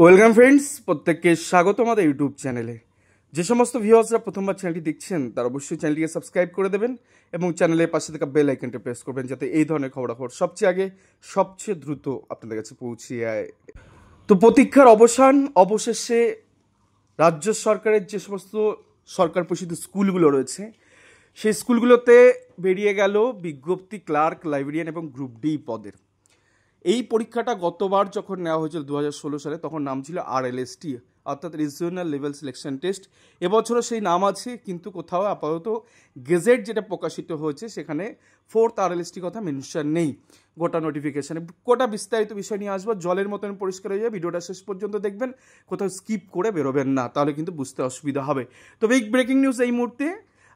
Welcome friends, প্রত্যেককে স্বাগত আমাদের ইউটিউব চ্যানেলে। যে সমস্ত ভিউয়ার্সরা প্রথমবার চ্যানেলটি দেখছেন তারা অবশ্যই চ্যানেলটিকে সাবস্ক্রাইব করে দেবেন এবং চ্যানেলের পাশে থাকা বেল আইকনটা প্রেস করবেন যাতে এই ধরনের খবরাখবর সবচেয়ে আগে সবচেয়ে দ্রুত আপনাদের কাছে পৌঁছে যায়। তো প্রতীক্ষার অবসান অবশেষে রাজ্য সরকারের যে সমস্ত সরকার পোষিত স্কুলগুলো রয়েছে সেই স্কুলগুলোতে বেরিয়ে গেল বিজ্ঞপ্তি ক্লার্ক, লাইব্রেরিয়ান এবং গ্রুপ ডি পদের। এই পরীক্ষাটা গতবার যখন নেওয়া হয়েছিল 2016 সালে, তখন নাম ছিল RLST, অর্থাৎ রিজিওনাল লেভেল সিলেকশন টেস্ট। এবছরও সেই নাম আছে, কিন্তু কোথাও আপাতত গেজেট যেটা প্রকাশিত হয়েছে সেখানে 4th RLST কথা মেনশন নেই গোটা নোটিফিকেশানে। গোটা বিস্তারিত বিষয় নিয়ে আসবো, জলের মতন পরিষ্কার হয়ে যাবে। ভিডিওটা শেষ পর্যন্ত দেখবেন, কোথাও স্কিপ করে বেরোবেন না, তাহলে কিন্তু বুঝতে অসুবিধা হবে। তো বিগ ব্রেকিং নিউজ এই মুহূর্তে,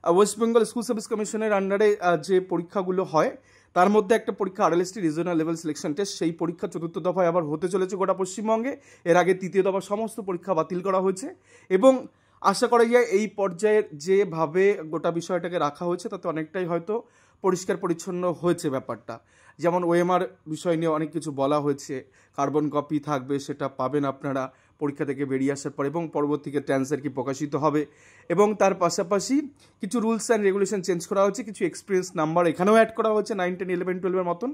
ওয়েস্ট বেঙ্গল স্কুল সার্ভিস কমিশনের আন্ডারে যে পরীক্ষাগুলো হয় তার মধ্যে একটা পরীক্ষা RLST regional level selection test. সেই পরীক্ষা 4th দফায় আবার হতে চলেছে গোটা পশ্চিমবঙ্গে। এর আগে 3য় দফা সমস্ত পরীক্ষা বাতিল করা হয়েছে এবং আশা করা যায় এই পর্যায়ের যেভাবে গোটা বিষয়টাকে রাখা হয়েছে তাতে অনেকটাই হয়তো পরিষ্কার পরিচ্ছন্ন হয়েছে ব্যাপারটা। যেমন OMR বিষয় নিয়ে অনেক কিছু বলা হয়েছে, কার্বন কপি থাকবে, সেটা পাবেন আপনারা পরীক্ষা থেকে বেরিয়ে আসার পর, এবং পরবর্তীকে ট্রান্সফার কি প্রকাশিত হবে। এবং তার পাশাপাশি কিছু রুলস অ্যান্ড রেগুলেশন চেঞ্জ করা হয়েছে, কিছু এক্সপিরিয়েন্স নাম্বার এখানেও অ্যাড করা হয়েছে 9, 10, 11, 12-এর মতন।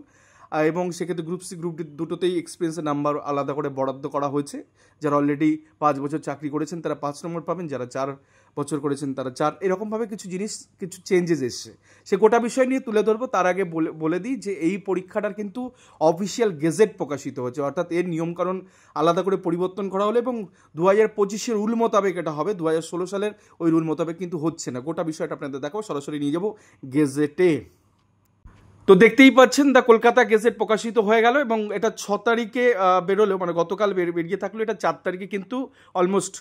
এবং সেক্ষেত্রে গ্রুপ সি, গ্রুপ ডি দুটোতেই এক্সপিরিয়েন্সের নাম্বার আলাদা করে বরাদ্দ করা হয়েছে। যারা অলরেডি 5 বছর চাকরি করেছেন তারা 5 নম্বর পাবেন, যারা 4 বছর করেছেন তারা 4। এরকমভাবে কিছু জিনিস, কিছু চেঞ্জেস এসছে, সে গোটা বিষয় নিয়ে তুলে ধরবো। তার আগে বলে দিই যে এই পরীক্ষাটার কিন্তু অফিসিয়াল গেজেট প্রকাশিত হয়েছে, অর্থাৎ এর নিয়মকানুন আলাদা করে পরিবর্তন করা হলো এবং 2025-এর রুল মোতাবেক এটা হবে। 2016 সালের ওই রুল মোতাবেক কিন্তু হচ্ছে না। গোটা বিষয়টা আপনাদের দেখাবো, সরাসরি নিয়ে যাবো গেজেটে। তো দেখতেই পাচ্ছেন, দ্য কলকাতা গেজেট প্রকাশিত হয়ে গেল এবং এটা 6 তারিখে বেরোলেও, মানে গতকাল বেরিয়ে থাকলো, এটা 4 তারিখে কিন্তু অলমোস্ট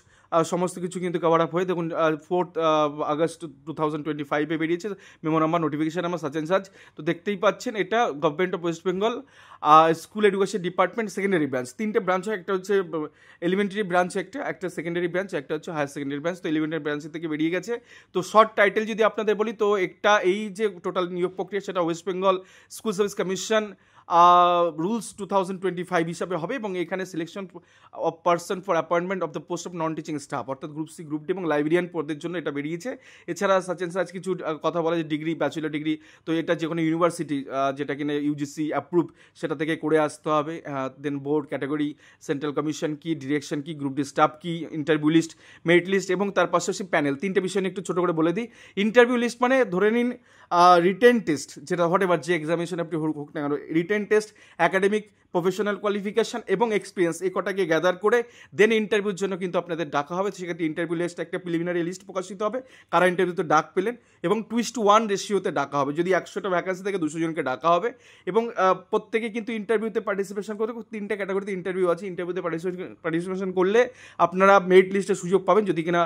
সমস্ত কিছু কিন্তু কভার আপ হয়ে, দেখুন 4th আগস্ট 2025-এ বেরিয়েছে memo number, notification number such and such. তো দেখতেই পাচ্ছেন এটা government of West Bengal school education department secondary branch. 3টে ব্রাঞ্চ হয়, একটা হচ্ছে এলিমেন্টারি ব্রাঞ্চ, একটা সেকেন্ডারি ব্রাঞ্চ, একটা হচ্ছে হায়ার সেকেন্ডারি ব্রাঞ্চ। তো এলিমেন্টারি ব্রাঞ্চ থেকে বেরিয়ে গেছে। তো শর্ট টাইটেল যদি আপনাদের বলি, তো একটা এই যে টোটাল নিয়োগ প্রক্রিয়া সেটা West Bengal school service commission rules 2025 হিসাবে হবে এবং এখানে selection of person for appointment of the post of non teaching staff, অর্থাৎ গ্রুপ সি, গ্রুপ ডি এবং লাইব্রেরিয়ান পদের জন্য এটা বেরিয়েছে। এছাড়া সাচ অ্যান্ড সাচ কিছু কথা বলা যে ডিগ্রি, ব্যাচেলর ডিগ্রি, তো এটা যে কোনো ইউনিভার্সিটি যেটা কিনা UGC অ্যাপ্রুভ সেটা থেকে করে আসতে হবে। দেন বোর্ড, ক্যাটাগরি, সেন্ট্রাল কমিশন কি, ডিরেকশন কি, গ্রুপ ডি স্টাফ কি, ইন্টারভিউ লিস্ট, মেরিট লিস্ট এবং তার পাশাপাশি প্যানেল। 3টে বিষয় নিয়ে একটু ছোটো করে বলে দিই। ইন্টারভিউ লিস্ট মানে ধরে নিন রিটেন টেস্ট, যেটা হোয়াট এভার যে এক্সামিনেশন আপনি হোক না কেন, written test, academic, professional qualification এবং এক্সপিরিয়েন্স, এই কটাকে গ্যাদার করে দেন ইন্টারভিউর জন্য কিন্তু আপনাদের ডাকা হবে। সেক্ষেত্রে ইন্টারভিউ লিস্ট একটা প্রিলিমিনারি লিস্ট প্রকাশিত হবে, কারা ইন্টারভিউতে ডাক পেলেন, এবং 2:1 রেশিওতে ডাকা হবে। যদি 100টা ভ্যাকান্সি থেকে 200 জনকে ডাকা হবে এবং প্রত্যেকে কিন্তু ইন্টারভিউতে পার্টিসিপেশন করতে, 3টে ক্যাটাগরিতে ইন্টারভিউ আছে। ইন্টারভিউতে পার্টিসিপেশন করলে আপনারা মেরিট লিস্টে সুযোগ পাবেন যদি কিনা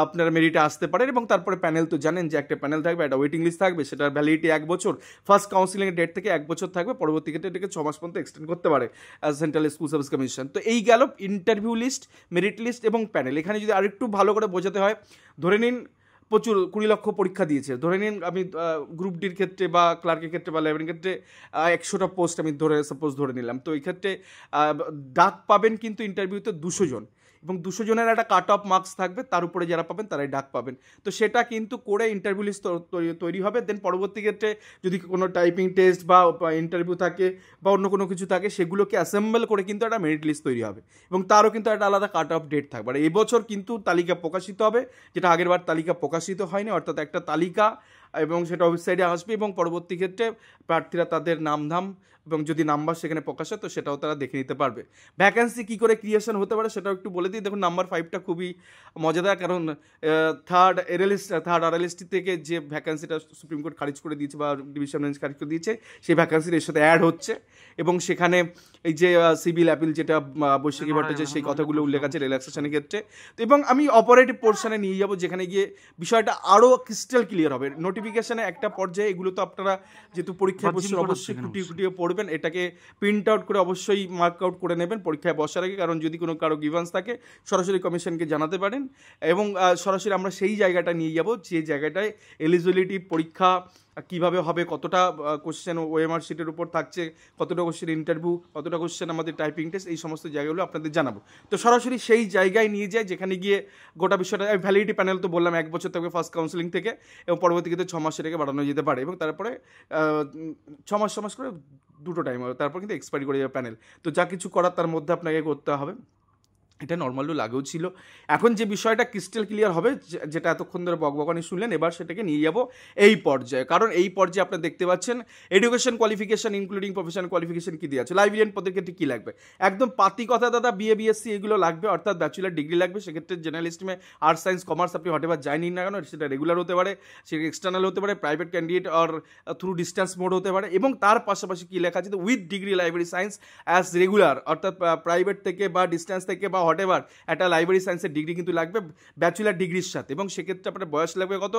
আপনারা মেরিটে আসতে পারেন। এবং তারপরে প্যানেল তো জানেন যে একটা প্যানেল থাকবে, একটা ওয়েটিং লিস্ট থাকবে, সেটার ভ্যালিডিটি 1 বছর। ফার্স্ট কাউন্সিলিংয়ের ডেট থেকে 1 বছর থাকবে, পরবর্তী ক্ষেত্রে এটাকে 6 মাস পর্যন্ত এক্সটেন্ড করতে পারে সেন্ট্রাল স্কুল সার্ভিস কমিশন। তো এই গেল ইন্টারভিউ লিস্ট, মেরিট লিস্ট এবং প্যানেল। এখানে যদি আরেকটু ভালো করে বোঝাতে হয়, ধরে নিন প্রচুর 20 লক্ষ পরীক্ষা দিয়েছে, ধরে নিন আমি গ্রুপ ডির ক্ষেত্রে বা ক্লার্কের ক্ষেত্রে বা লাইব্রেরির ক্ষেত্রে 100টা পোস্ট আমি ধরে নিলাম। তো এই ক্ষেত্রে ডাক পাবেন কিন্তু ইন্টারভিউতে 200 জন এবং 200 জনের একটা কাট অফ মার্কস থাকবে, তার উপরে যারা পাবেন তারাই ডাক পাবেন। তো সেটা কিন্তু করে ইন্টারভিউ লিস্ট তৈরি হবে। দেন পরবর্তী ক্ষেত্রে যদি কোনো টাইপিং টেস্ট বা ইন্টারভিউ থাকে বা অন্য কোনো কিছু থাকে, সেগুলোকে অ্যাসেম্বল করে কিন্তু একটা মেরিট লিস্ট তৈরি হবে এবং তারও কিন্তু একটা আলাদা কাট অফ ডেট থাকবে। আর এবছর কিন্তু তালিকা প্রকাশিত হবে, যেটা আগেরবার তালিকা প্রকাশিত হয়নি, অর্থাৎ একটা তালিকা এবং সেটা ওয়েবসাইটে আসবে এবং পরবর্তী ক্ষেত্রে প্রার্থীরা তাদের নামধাম এবং যদি নাম্বার সেখানে প্রকাশ হয় তো সেটাও তারা দেখে নিতে পারবে। ভ্যাকান্সি কী করে ক্রিয়েশন হতে পারে সেটাও একটু বলে দিই। দেখুন, নাম্বার 5টা খুবই মজাদার, কারণ থার্ড RLST থেকে যে ভ্যাকান্সিটা সুপ্রিম কোর্ট খারিজ করে দিয়েছে বা ডিভিশন বেঞ্চ খারিজ করে দিয়েছে, সেই ভ্যাকান্সির এর সাথে অ্যাড হচ্ছে এবং সেখানে এই যে সিভিল অ্যাপিল, যেটা বৈশাখী ভট্টাচার্যের সেই কথাগুলো উল্লেখ আছে রিল্যাক্সেশনের ক্ষেত্রে। তো এবং আমি অপারেটিভ পোর্শনে নিয়ে যাব, যেখানে গিয়ে বিষয়টা আরও ক্রিস্টাল ক্লিয়ার হবে। নোটিফিকেশানে একটা পর্যায়ে এগুলো তো আপনারা যেহেতু পরীক্ষায় বসে অবশ্যই খুঁটিয়ে পড়বেন, এটাকে প্রিন্ট আউট করে অবশ্যই মার্ক আউট করে নেবেন পরীক্ষায় বসার আগে, কারণ যদি কারো গ্রিভান্স থাকে সরাসরি কমিশনকে জানাতে পারেন। এবং সরাসরি আমরা সেই জায়গাটা নিয়ে যাব যে জায়গাটায় এলিজিবিলিটি পরীক্ষা কীভাবে হবে, কতটা কোশ্চেন ওএমআর শিটের উপর থাকছে, কতটা কোশ্চেন ইন্টারভিউ, কতটা কোশ্চেন আমাদের টাইপিং টেস্ট, এই সমস্ত জায়গাগুলো আপনাদের জানাবো। তো সরাসরি সেই জায়গায় নিয়ে যায় যেখানে গিয়ে গোটা বিষয়টা, ভ্যালিডিটি প্যানেল তো বললাম 1 বছর থাকবে ফার্স্ট কাউন্সিলিং থেকে, এবং পরবর্তী ক্ষেত্রে 6 মাস সেটাকে বাড়ানো যেতে পারে, এবং তারপরে 6 মাস করে দুটো টাইম হবে, তারপর কিন্তু এক্সপায়ারি করে যাবে প্যানেল। তো যা কিছু করার তার মধ্যে আপনাকে করতে হবে, এটা নর্মালি লাগেও ছিল। এখন যে বিষয়টা ক্রিস্টাল ক্লিয়ার হবে, যেটা এতক্ষণ ধরে বকবকানি শুনলেন, এবার সেটাকে নিয়ে যাব এই পর্যায়ে। কারণ এই পর্যায়ে আপনারা দেখতে পাচ্ছেন education qualification including professional qualification কী দিয়ে আছে। লাইব্রেরিয়ান পদের ক্ষেত্রে কী লাগবে, একদম পাতি কথা দাদা, বিএ বিএসসি এগুলো লাগবে, অর্থাৎ ব্যাচেলার ডিগ্রি লাগবে। সেক্ষেত্রে জেনারেল স্ট্রিমে আর্টস সায়েন্স কমার্স আপনি হটেবার যাই নিন না কেন, সেটা রেগুলার হতে পারে, সেটা এক্সটার্নাল হতে পারে, প্রাইভেট ক্যান্ডিডেট আর থ্রু ডিস্টেন্স মোড হতে পারে, এবং তার পাশাপাশি কী লেখা আছে, with degree library science as regular, অর্থাৎ প্রাইভেট থেকে বা ডিস্টেন্স থেকে বা হটেভার একটা লাইব্রেরি সায়েন্সের ডিগ্রি কিন্তু লাগবে ব্যাচেলার ডিগ্রির সাথে। এবং সেক্ষেত্রে আপনার বয়স লাগবে কত,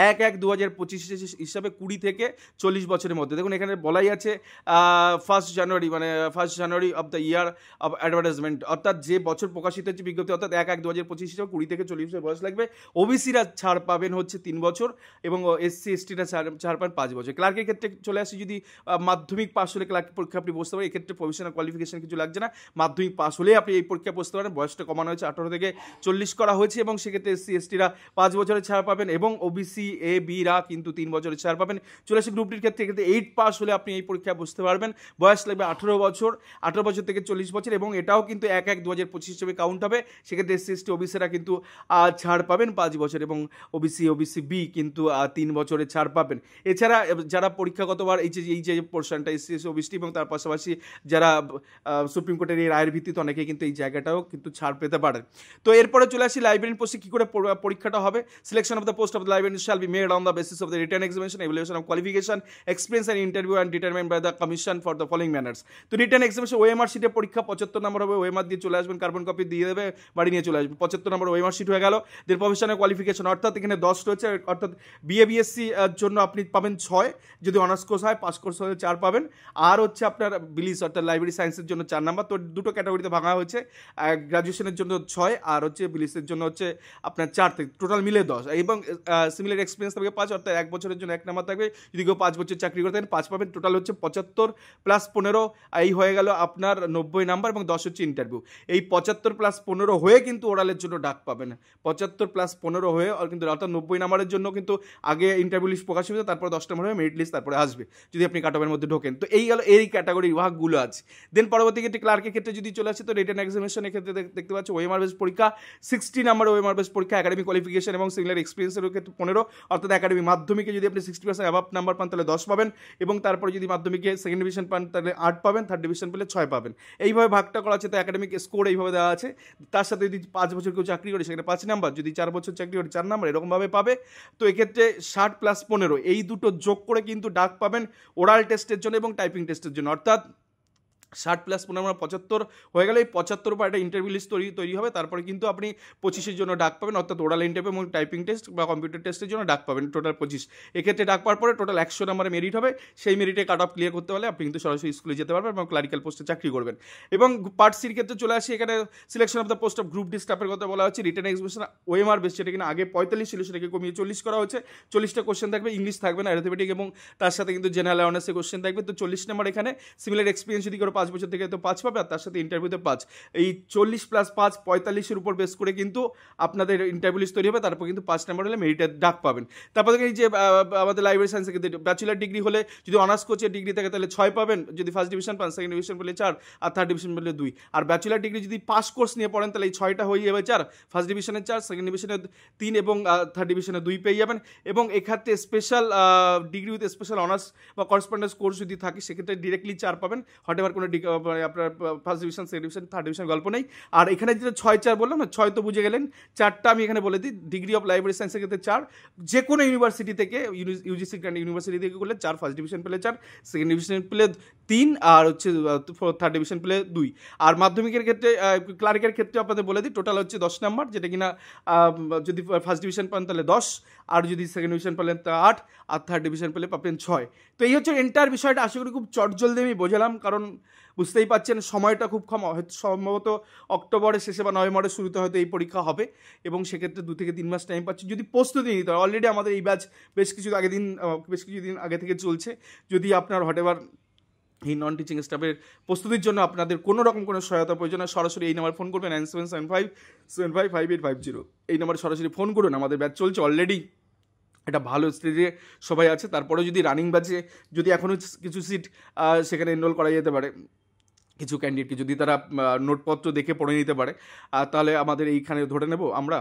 1/1/2025 হিসাবে 20 থেকে 40 বছরের মধ্যে। দেখুন এখানে বলাই আছে 1 জানুয়ারি, মানে 1 জানুয়ারি of the year of advertisement, অর্থাৎ যে বছর প্রকাশিত হচ্ছে বিজ্ঞপ্তি, অর্থাৎ 1/1/2025 হিসাবে 20 থেকে 40 বছর বয়স লাগবে। ওবিসিরা ছাড় পাবেন হচ্ছে 3 বছর, এবং এসসি এসটিরা ছাড় পান 5 বছর। ক্লার্কের ক্ষেত্রে চলে আসি, যদি মাধ্যমিক পাস হলে ক্লার্ক পরীক্ষা আপনি বসতে পারেন, এক্ষেত্রে প্রফেশনাল কোয়ালিফিকেশন কিছু লাগছে না, মাধ্যমিক পাস হলে আপনি এই পরীক্ষা বসতে পারেন। বয়সটা কমানো হয়েছে 18 থেকে 40 করা হয়েছে, এবং সেক্ষেত্রে এসসি এসটিরা 5 বছরের ছাড় পাবেন, এবং ওবিসি এ বিরা কিন্তু 3 বছরের ছাড় পাবেন। চলে আসি গ্রুপ ডির ক্ষেত্রে, এক্ষেত্রে 8 পাস হলে আপনি এই পরীক্ষায় বসতে পারবেন। বয়স লাগবে 18 বছর, 18 বছর থেকে 40 বছর, এবং এটাও কিন্তু 1/1/2025 হিসেবে কাউন্ট হবে। সেক্ষেত্রে এসসি এসটি ওবিসিরা কিন্তু ছাড় পাবেন 5 বছর, এবং ওবিসি বি কিন্তু 3 বছরের ছাড় পাবেন। এছাড়া যারা পরীক্ষাগতবার এই যে পোর্শনটা এসসি এসটি ওবিসি, এবং তার পাশাপাশি যারা সুপ্রিম কোর্টের এই রায়ের ভিত্তিতে অনেকে কিন্তু এই জায়গাটাও কিন্তু ছাড় পেতে পারেন। তো এরপরে চলে আসি লাইব্রেরিয়ান পোস্টে কী করে পরীক্ষাটা হবে। Selection of the post of the librarian shall be made on the basis of the written examination, evaluation of qualification, experience and interview and determined by the commission for the following manners. তো written examination OMR শিটে পরীক্ষা 75 নম্বর হবে, OMR দিয়ে চলে আসবেন, carbon copy দিয়ে দেবে, বাড়ি নিয়ে চলে আসবেন। 75 নম্বর ওএমআর শিট হয়ে গেল। দের প্রফেশনাল কোয়ালিফিকেশন, অর্থাৎ এখানে 10 রয়েছে, অর্থাৎ বিএ বিএসসি জন্য আপনি পাবেন 6, যদি অনার্স কোর্স হয়, পাস কোর্স হলে 4 পাবেন, আর হচ্ছে আপনার বিলিস অর্থাৎ লাইব্রেরি সায়েন্সের জন্য 4 নাম্বার। তো দুটো ক্যাটাগরিতে ভাঙা হয়েছে, গ্রাজুয়েশনের জন্য 6 আর হচ্ছে বিলিসের জন্য হচ্ছে আপনার 4, থেকে টোটাল মিলে 10, এবং সিমিলার এক্সপিরিয়েন্স থাকবে 5, অর্থাৎ 1 বছরের জন্য 1 নাম্বার থাকবে। যদি কেউ 5 বছর চাকরি করতে 5 পাবেন। টোটাল হচ্ছে 75 প্লাস 15, এই হয়ে গেল আপনার 90 নাম্বার, এবং 10 হচ্ছে ইন্টারভিউ। এই 75 প্লাস 15 হয়ে কিন্তু ওরালের জন্য ডাক পাবেন, 75 প্লাস 15 হয়ে কিন্তু, অর্থাৎ 90 নাম্বারের জন্য কিন্তু আগে ইন্টারভিউ লিস্ট প্রকাশ হবে, তারপরে 10 নম্বর হয়ে মেরিট লিস্ট তারপরে আসবে, যদি আপনি কাট অফের মধ্যে ঢোকেন। তো এই গেল এই ক্যাটাগরি বিভাগগুলো আছে। দেন পরবর্তী ক্ষেত্রে ক্লার্কের ক্ষেত্রে যদি চলে আসে, তো রিটেন এক্সামিনেশনের ক্ষেত্রে দেখতে পাচ্ছি ওএমআর বেস পরীক্ষা 60 নাম্বার ওএমআর বেস পরীক্ষা, একাডেমিক কোয়ালিফিকেশন এবং সিমিলার এক্সপিরিয়েন্সের ক্ষেত্রে 15, অর্থাৎ একাডেমি মাধ্যমিকে যদি আপনি 60% অ্যাবাভ নাম্বার পান তাহলে 10 পাবেন, এবং তারপরে যদি মাধ্যমিকে সেকেন্ড ডিভিশন পান তাহলে 8 পাবেন, থার্ড ডিভিশন পেলে 6 পাবেন। এইভাবে ভাগটা করা আছে। তো একাডেমিক স্কোর এইভাবে দেওয়া আছে। তার সাথে যদি 5 বছর কেউ চাকরি করে সেখানে 5 নাম্বার, যদি 4 বছর চাকরি করে 4 নাম্বার, এরকমভাবে পাবে। তো এক্ষেত্রে 60 প্লাস 15 এই দুটো যোগ করে কিন্তু ডাক পাবেন ওরাল টেস্টের জন্য এবং টাইপিং টেস্টের জন্য, অর্থাৎ 60 প্লাস 15 75 হয়ে গেলে এই 75 পর একটা ইন্টারভিউ লিস্ট তৈরি হবে। তারপরে কিন্তু আপনি 25-এর জন্য ডাক পাবেন, অর্থাৎ ওরাল ইন্টারভিউ এবং টাইপিং টেস্ট বা কম্পিউটার টেস্টের জন্য ডাক পাবেন টোটাল 25। এক্ষেত্রে ডাক পাওয়ার পরে টোটাল 100 নম্বরে মেরিট হবে। সেই মেরিটে কাট অফ ক্লিয়ার করতে হলে আপনি কিন্তু সরাসরি স্কুলে যেতে পারবেন এবং ক্লারিক্যাল পোস্টে চাকরি করবেন। এবং পার্ট সির ক্ষেত্রে চলে আসি, এখানে selection of the post of group D স্টাফের কথা বলা হচ্ছে। রিটেন এক্সামিনেশন ওএমআর বেস, সেটা কিনা আগে 45 ছিল, সেটাকে কমিয়ে 40 করা হচ্ছে। 40টা কোশ্চেন থাকবে, ইংলিশ থাকবে না, অ্যারিথমেটিক এবং তার সাথে কিন্তু জেনারেল অ্যাওয়ারনেসের কোশ্চেন থাকবে। তো 40 নম্বর এখানে সিমিলার এক্সপিরিয়েন্স যদি করো 5 বছর থেকে তো 5 পাবে, আর তার সাথে ইন্টারভিউতে 5। এই 40 প্লাস 5 45-এর উপর বেস করে কিন্তু আপনাদের ইন্টারভিউ লিস্ট তৈরি হবে। তারপর কিন্তু 5 নাম্বার হলে মেরিটের ডাক পাবেন। তারপর এই যে আমাদের লাইব্রেরি সায়েন্সের ক্ষেত্রে ব্যাচেলার ডিগ্রি হলে যদি অনার্স কোচের ডিগ্রি থাকে তাহলে 6 পাবেন, যদি ফার্স্ট ডিভিশন পান, সেকেন্ড ডিভিশন পেলে 4, আর থার্ড ডিভিশন পেলে 2। আর ব্যাচেলার ডিগ্রি যদি পাস কোর্স নিয়ে পড়েন তাহলে এই 6টা হয়ে যাবে 4, ফার্স্ট ডিভিশনে 4, সেকেন্ড ডিভিশনে 3 এবং থার্ড ডিভিশনে 2 পেয়ে যাবেন। এবং এক্ষেত্রে special degree with special honours বা করসপন্ডেন্স কোর্স যদি থাকে সেক্ষেত্রে ডিরেক্টলি 4 পাবেন। হটেভার কোনো আপনার first division, second division, third division গল্প নেই। আর এখানে যেটা 6-4 বললাম না, 6 তো বুঝে গেলেন, 4টা আমি এখানে বলে দিই। ডিগ্রি অফ লাইব্রেরি সায়েন্সের ক্ষেত্রে 4, যে কোনো ইউনিভার্সিটি থেকে, ইউজিসি গ্র্যান্ড ইউনিভার্সিটি থেকে করলে 4, ফার্স্ট ডিভিশন পেলে 4, সেকেন্ড ডিভিশন পেলে 3, আর হচ্ছে থার্ড ডিভিশন পেলে 2। আর মাধ্যমিকের ক্ষেত্রে ক্লার্কের ক্ষেত্রে আপনাদের বলে দিই, টোটাল হচ্ছে 10 নাম্বার, যেটা কিনা যদি ফার্স্ট ডিভিশন পান তাহলে 10, আর যদি সেকেন্ড ডিভিশন পেলেন তা 8, আর থার্ড ডিভিশন পেলে পাবেন 6। তো এই হচ্ছে এন্টার বিষয়টা। আশা করি খুব চটজলদি আমি বোঝালাম, কারণ বুঝতেই পারছেন সময়টা খুব কম, হয়তো সম্ভবত অক্টোবরের শেষে বা নভেম্বরের শুরুতে হয়তো এই পরীক্ষা হবে, এবং সেক্ষেত্রে 2 থেকে 3 মাস টাইম পাচ্ছি যদি প্রস্তুতি নিতে হয়। অলরেডি আমাদের এই ব্যাচ বেশ কিছুদিন আগে থেকে চলছে। যদি আপনার হোয়াটএভার এই নন টিচিং স্টাফের প্রস্তুতির জন্য আপনাদের কোনো রকম কোনো সহায়তা প্রয়োজন হয়, সরাসরি এই নাম্বার ফোন করবেন 9775755850। এই নাম্বারে সরাসরি ফোন করুন। আমাদের ব্যাচ চলছে অলরেডি, এটা ভালো স্টেজে সবাই আছে। তারপরে যদি রানিং ব্যাচে যদি এখনও কিছু সিট সেখানে এনরোল করা যেতে পারে, কিছু ক্যান্ডিডেটকে যদি তারা নোটপত্র দেখে পড়ে নিতে পারে, তাহলে আমাদের এইখানে ধরে নেব আমরা।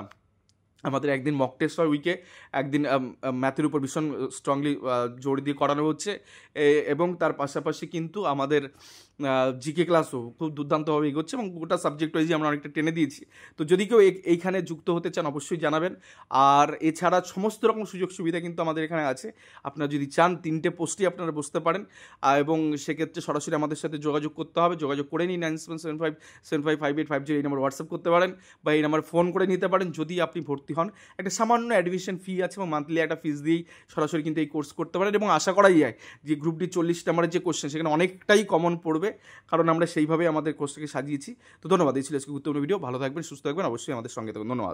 আমাদের একদিন মক টেস্ট হয় উইকে, একদিন ম্যাথের উপর ভীষণ স্ট্রংলি জোর দিয়ে করানো হচ্ছে, এবং তার পাশাপাশি কিন্তু আমাদের জিকে ক্লাসও খুব দুর্দান্তভাবে এগোচ্ছে, এবং গোটা সাবজেক্ট ওয়াইজই আমরা অনেকটা টেনে দিয়েছি। তো যদি কেউ এইখানে যুক্ত হতে চান অবশ্যই জানাবেন। আর এছাড়া সমস্ত রকম সুযোগ সুবিধা কিন্তু আমাদের এখানে আছে। আপনারা যদি চান 3টে পোস্টই আপনারা বসতে পারেন, এবং সেক্ষেত্রে সরাসরি আমাদের সাথে যোগাযোগ করতে হবে। যোগাযোগ করে নিন 9775755850 এই নাম্বার হোয়াটসঅ্যাপ করতে পারেন, বা এই নাম্বার ফোন করে নিতে পারেন। যদি আপনি ভর্তি হন, একটা সামান্য অ্যাডমিশন ফি আছে, এবং মান্থলি একটা ফিস দিয়েই সরাসরি কিন্তু এই কোর্স করতে পারেন। এবং আশা করাই যায় যে গ্রুপ ডি 40 নাম্বারের যে কোশ্চেন সেখানে অনেকটাই কমন পড়বে, কারণ আমরা সেইভাবে আমাদের কোর্সটাকে সাজিয়েছি। তো ধন্যবাদ। এই ছিল আজকে গুরুত্বপূর্ণ ভিডিও। ভালো থাকবেন, সুস্থ থাকবেন, অবশ্যই আমাদের সঙ্গে থাকবেন। ধন্যবাদ।